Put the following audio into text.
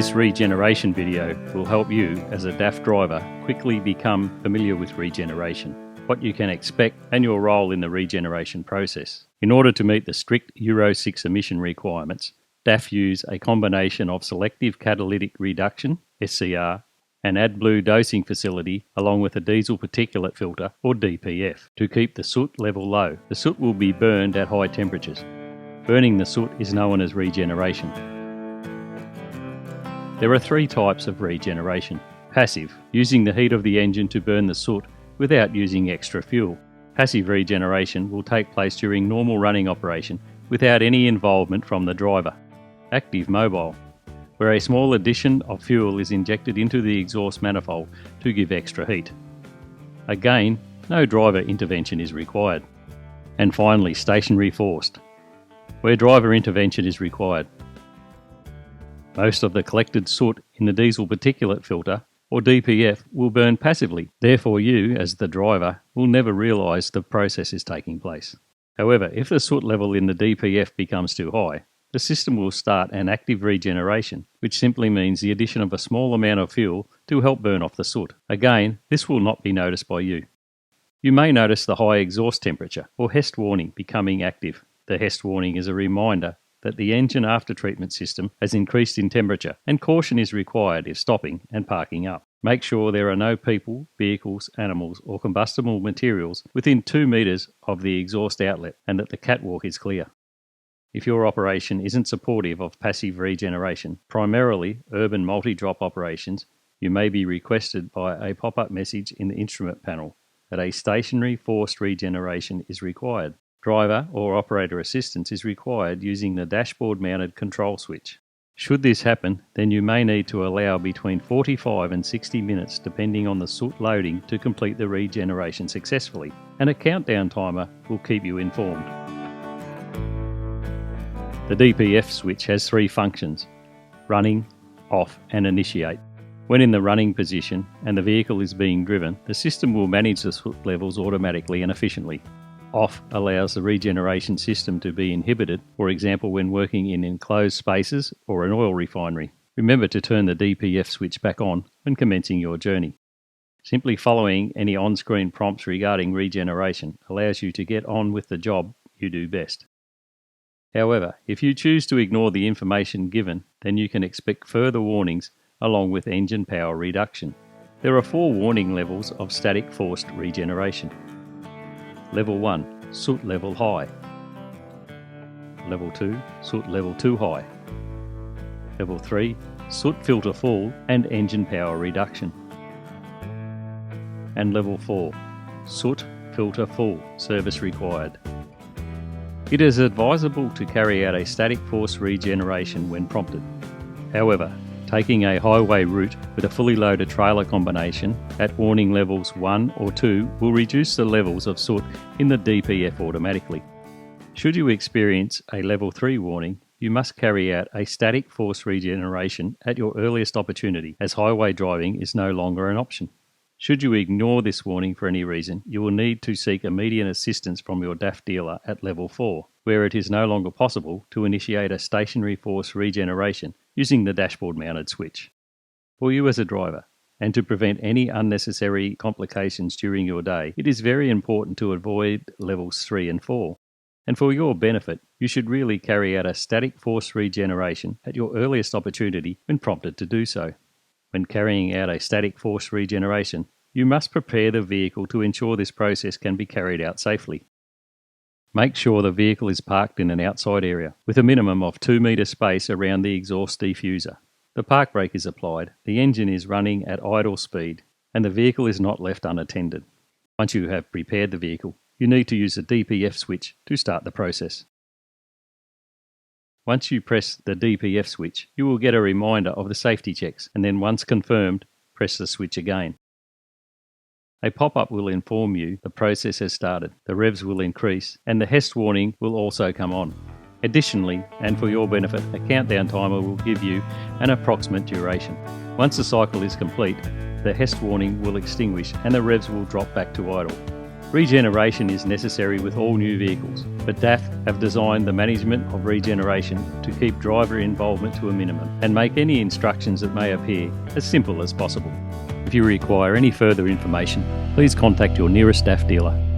This regeneration video will help you as a DAF driver quickly become familiar with regeneration, what you can expect and your role in the regeneration process. In order to meet the strict Euro 6 emission requirements, DAF use a combination of selective catalytic reduction, SCR, and AdBlue dosing facility along with a diesel particulate filter or DPF to keep the soot level low. The soot will be burned at high temperatures. Burning the soot is known as regeneration. There are three types of regeneration. Passive, using the heat of the engine to burn the soot without using extra fuel. Passive regeneration will take place during normal running operation without any involvement from the driver. Active mobile, where a small addition of fuel is injected into the exhaust manifold to give extra heat. Again, no driver intervention is required. And finally, stationary forced, where driver intervention is required. Most of the collected soot in the diesel particulate filter or DPF will burn passively. Therefore you, as the driver, will never realise the process is taking place. However, if the soot level in the DPF becomes too high, the system will start an active regeneration, which simply means the addition of a small amount of fuel to help burn off the soot. Again, this will not be noticed by you. You may notice the high exhaust temperature or HEST warning becoming active. The HEST warning is a reminder that the engine after-treatment system has increased in temperature and caution is required if stopping and parking up. Make sure there are no people, vehicles, animals or combustible materials within 2 meters of the exhaust outlet and that the catwalk is clear. If your operation isn't supportive of passive regeneration, primarily urban multi-drop operations, you may be requested by a pop-up message in the instrument panel that a stationary forced regeneration is required. Driver or operator assistance is required using the dashboard-mounted control switch. Should this happen, then you may need to allow between 45 and 60 minutes depending on the soot loading to complete the regeneration successfully, and a countdown timer will keep you informed. The DPF switch has three functions: running, off and initiate. When in the running position and the vehicle is being driven, the system will manage the soot levels automatically and efficiently. Off allows the regeneration system to be inhibited, for example when working in enclosed spaces or an oil refinery. Remember to turn the DPF switch back on when commencing your journey. Simply following any on-screen prompts regarding regeneration allows you to get on with the job you do best. However, if you choose to ignore the information given, then you can expect further warnings along with engine power reduction. There are 4 warning levels of static forced regeneration. Level 1, soot level high. Level 2, soot level too high. Level 3, soot filter full and engine power reduction. And Level 4, soot filter full, service required. It is advisable to carry out a static force regeneration when prompted. However, taking a highway route with a fully loaded trailer combination at warning levels 1 or 2 will reduce the levels of soot in the DPF automatically. Should you experience a level 3 warning, you must carry out a static force regeneration at your earliest opportunity, as highway driving is no longer an option. Should you ignore this warning for any reason, you will need to seek immediate assistance from your DAF dealer at level 4, where it is no longer possible to initiate a stationary force regeneration using the dashboard-mounted switch. For you as a driver, and to prevent any unnecessary complications during your day, it is very important to avoid levels 3 and 4. And for your benefit, you should really carry out a static force regeneration at your earliest opportunity when prompted to do so. When carrying out a static force regeneration, you must prepare the vehicle to ensure this process can be carried out safely. Make sure the vehicle is parked in an outside area, with a minimum of 2 metre space around the exhaust diffuser. The park brake is applied, the engine is running at idle speed, and the vehicle is not left unattended. Once you have prepared the vehicle, you need to use the DPF switch to start the process. Once you press the DPF switch, you will get a reminder of the safety checks, and then once confirmed, press the switch again. A pop-up will inform you the process has started, the revs will increase, and the HEST warning will also come on. Additionally, and for your benefit, a countdown timer will give you an approximate duration. Once the cycle is complete, the HEST warning will extinguish and the revs will drop back to idle. Regeneration is necessary with all new vehicles, but DAF have designed the management of regeneration to keep driver involvement to a minimum and make any instructions that may appear as simple as possible. If you require any further information, please contact your nearest DAF dealer.